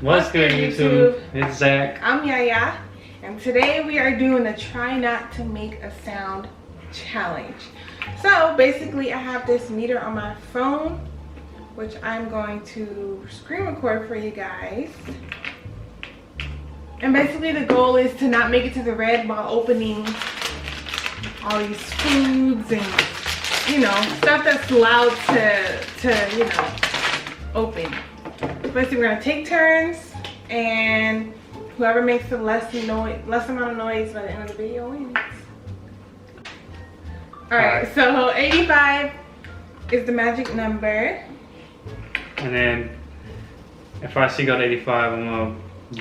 What's good, YouTube? It's Zach. I'm Yaya, and today we are doing the try not to make a sound challenge. So basically I have this meter on my phone, which I'm going to screen record for you guys. And basically the goal is to not make it to the red while opening all these foods and, you know, stuff that's loud to you know, open. Basically we're gonna take turns, and whoever makes the less amount of noise by the end of the video wins. Alright, so 85 is the magic number. And then if I see go to 85, I'm gonna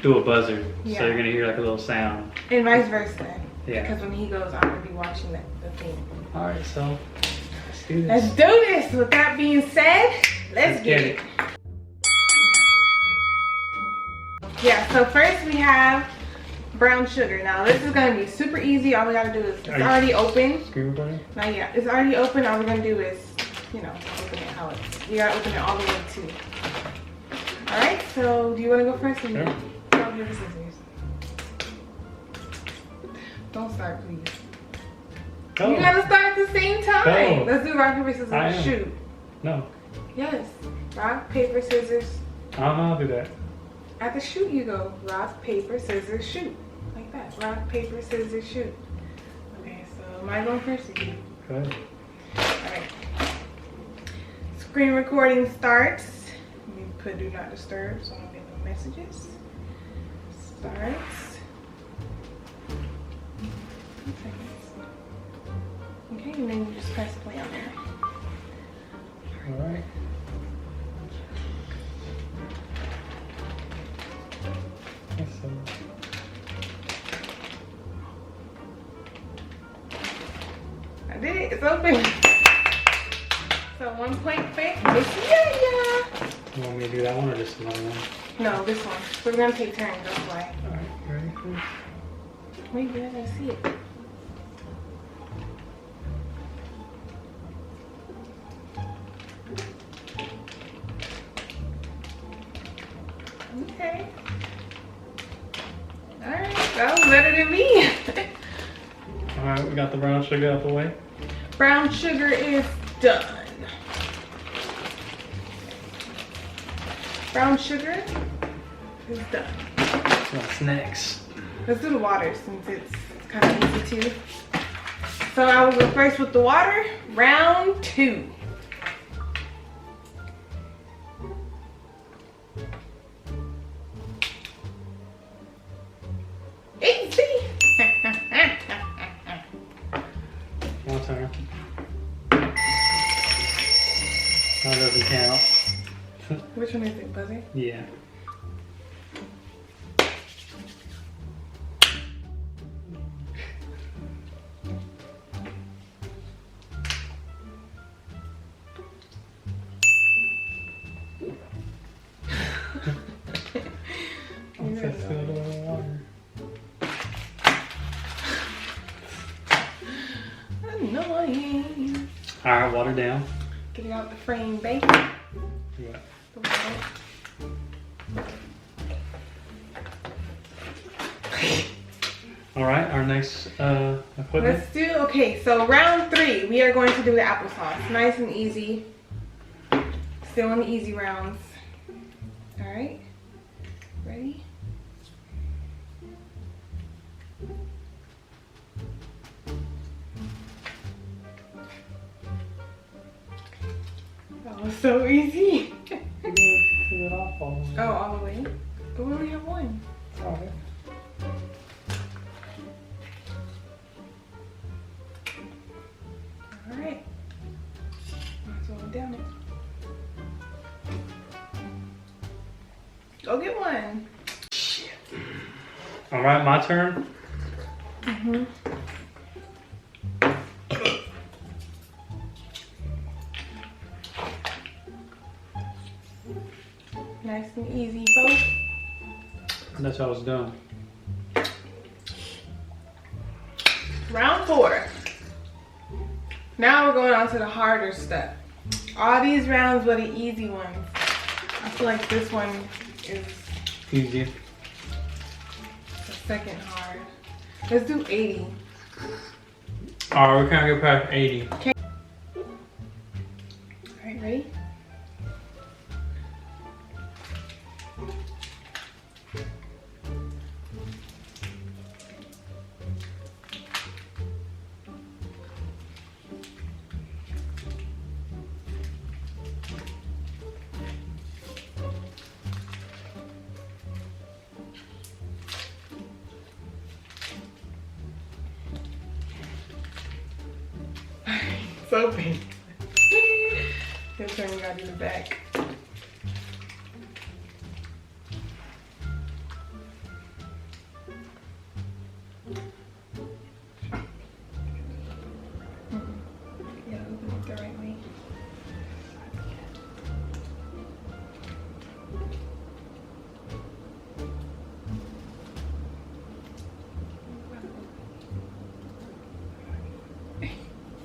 do a buzzer. Yeah. So you're gonna hear like a little sound. And vice versa. Yeah. Because when he goes, I'm gonna be watching the thing. Alright, so let's do this. Let's do this. With that being said, let's get it. Yeah, so first we have brown sugar. Now this is gonna be super easy. All we gotta do is, it's already open. Screw button? Not yet. It's already open. All we're gonna do is, you know, open it how it's, you gotta open it all the way too. Alright, so do you wanna go first or me? Sure. Rock, paper, scissors. Don't start, please. Go. You gotta start at the same time. Go. Let's do rock, paper, scissors, shoot. No. Yes. Rock, paper, scissors. I'll do that. At the shoot you go. Rock, paper, scissors, shoot. Like that. Rock, paper, scissors, shoot. Okay, so am I going first or you? Go ahead. Alright. Screen recording starts. Let me put do not disturb so I don't get no messages. Starts. 2 seconds. Okay, and then you just press play on there. Alright. I did it. It's open. So 1 point for Miss Yaya. You want me to do that one or just another one? No, this one. We're gonna take turns. That's why. Alright, you ready for this? Wait, I gotta see it. Okay. Alright, that was better than me. Alright, we got the brown sugar out the way. Brown sugar is done. Brown sugar is done. What's next? Let's do the water since it's kind of easy too. So I will go first with the water. Round 2. Easy. One turn. That doesn't count. Which one is it, buzzer? Yeah. Let's fill it with water. Annoying. Alright, water down. Get it out the frame, baby. Yeah. The water. Alright, our next equipment. Let's do, okay, so round 3, we are going to do the applesauce. Nice and easy. Still in the easy rounds. Alright. Ready? That was so easy. Oh, all the way? But we only have one. Alright. Alright. Might as well down it. Go get one. Shit. Alright, my turn. Mm-hmm. Nice and easy, folks. That's how it's done. Round 4. Now we're going on to the harder stuff. All these rounds were the easy ones. I feel like this one is Easy. The second hard. Let's do 80. Alright, we can't get past 80. Okay. Alright, ready? It's open. This time we gotta do the back. Yeah, open it the right way.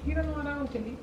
You don't know what I want to do.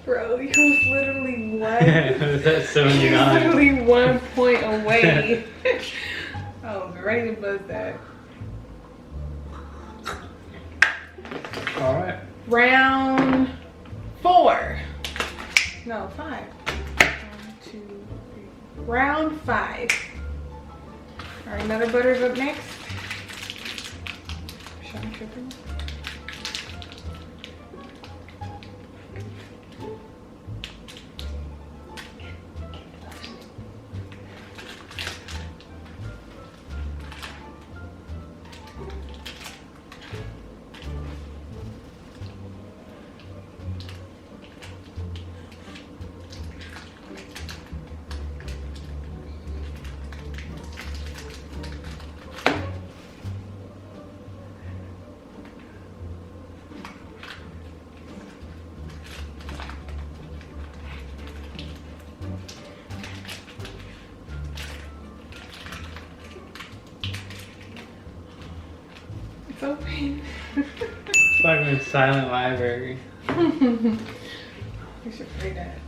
Bro, you was literally That's 79. literally 1 point away. I was ready to buzz that. Alright. Round 4. No, 5. 1, 2, 3. Round 5. Alright, another butter's up next. Should I tripping? It's open. It's like in silent library. We should play that.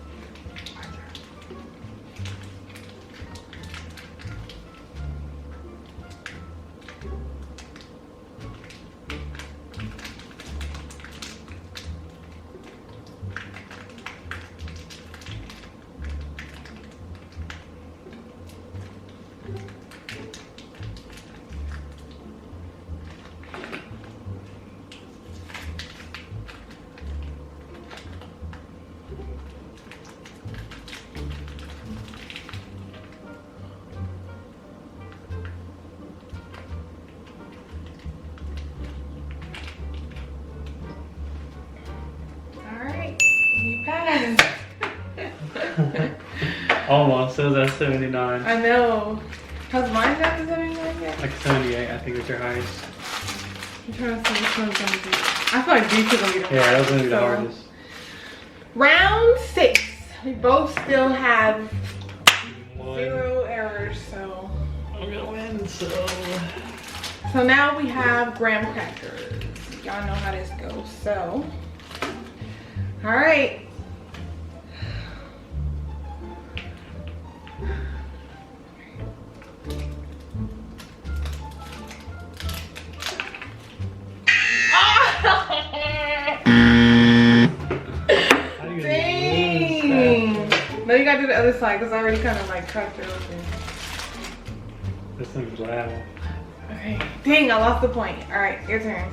Passed. Almost. It was at 79. I know. Has mine got to 79 yet? Like 78, I think was your highest. I'm trying to see which one's gonna be. I feel like these two gonna be the Yeah, that was hardest, gonna be the so. hardest. Round 6. We both still have One. 0 errors, so. I'm gonna win, so. So now we have graham crackers. Y'all know how this goes, so. Alright. Dang! No, you gotta do the other side because I already kind of like cracked it open. This thing's loud. Okay. Dang, I lost the point. Alright, your turn.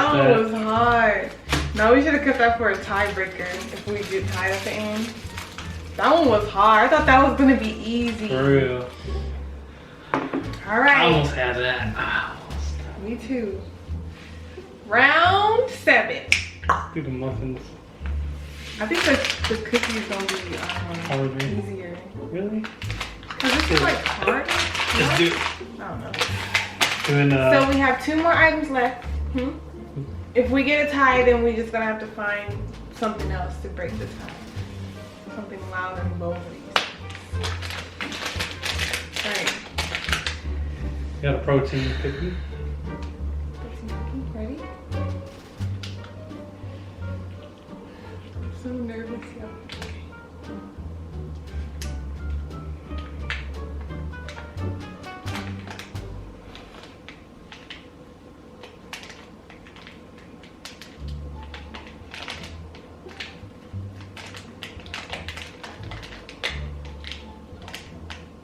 That one was hard. No, we should have kept that for a tiebreaker if we get tied at the end. That one was hard. I thought that was gonna be easy. For real. Alright. I almost had that. Me too. Round 7. Do the muffins. I think the cookies gonna be Harder. easier. Really? Cause this is like hard. Just do. I don't know. Doing, So we have 2 more items left. If we get a tie, then we just gonna have to find something else to break the tie. Something loud and bold. Alright. Got a protein cookie. Ready? I'm so nervous, y'all.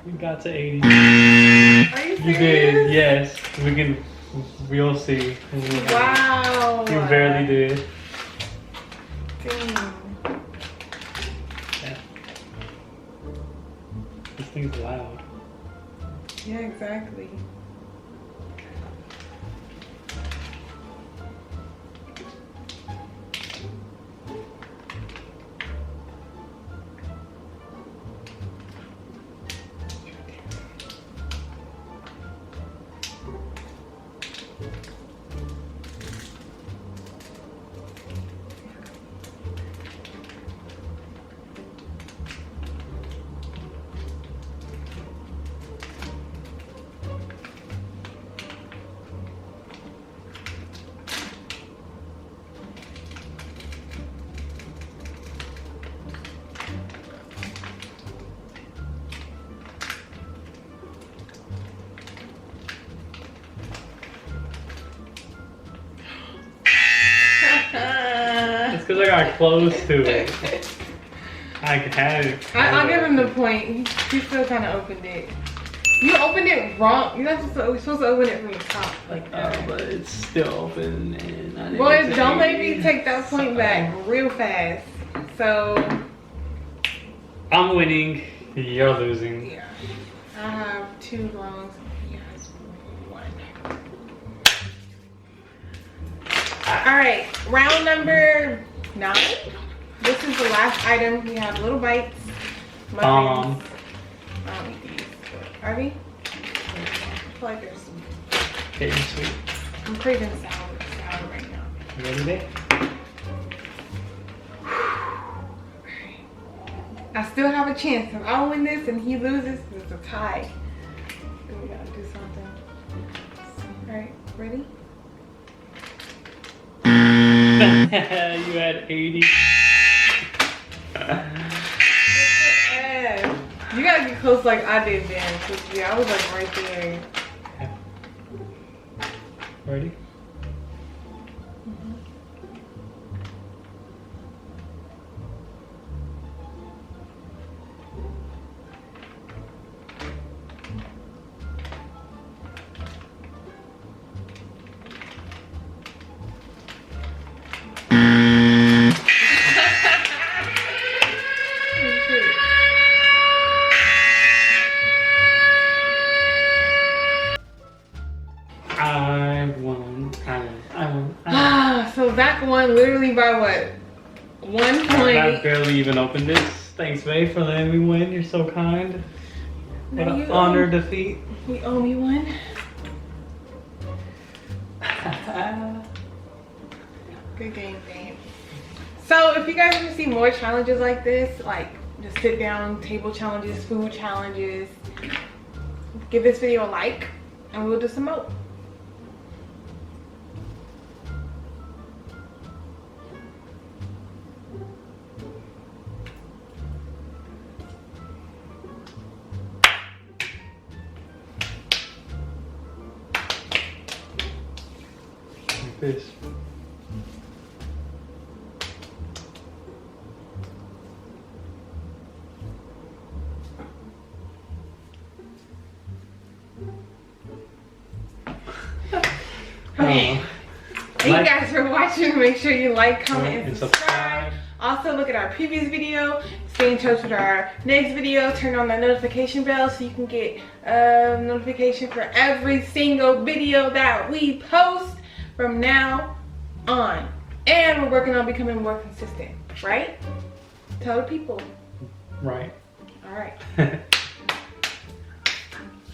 We got to 80. Are you serious? You did, yes. We'll see. Wow. You barely did. Dang. Yeah. This thing's loud. Yeah, exactly. Because I got close to it. I had it. I'll give him the point. He still kind of opened it. You opened it wrong. You're not supposed to open it from the top like that. But it's still open and I didn't Boy, take don't make it. me take that point back real fast. So, I'm winning. You're losing. yeah. I have 2 wrongs. He has 1. Alright, round number 9. This is the last item. We have little bites. Muffins. I don't eat these. Are we? I feel like they're sweet. Okay, sweet. I'm craving sour right now. You ready, babe? I still have a chance. If I win this and he loses, it's a tie. Then we gotta do something. Alright, ready? You had 80. You gotta get close like I did then. Cause yeah, I was like right there. Ready? So Zack won literally by what? 1 point. I barely even opened this. Thanks, babe, for letting me win. You're so kind. What an honor defeat. You owe me one. Good game, babe. So if you guys want to see more challenges like this, like just sit down table challenges, food challenges, give this video a like and we'll do some more. Like this. Okay. My you guys for watching. Make sure you like, comment, and subscribe. Also, look at our previous video. Stay in touch with our next video. Turn on that notification bell so you can get a notification for every single video that we post from now on. And we're working on becoming more consistent, right? Tell the people. Right. All right.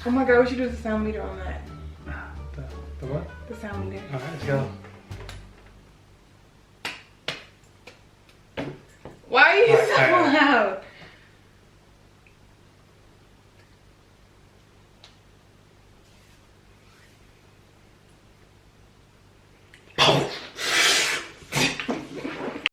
Oh my God, we should do the sound meter on that. The what? The sound meter. All right, let's go. Why are you so All right. loud?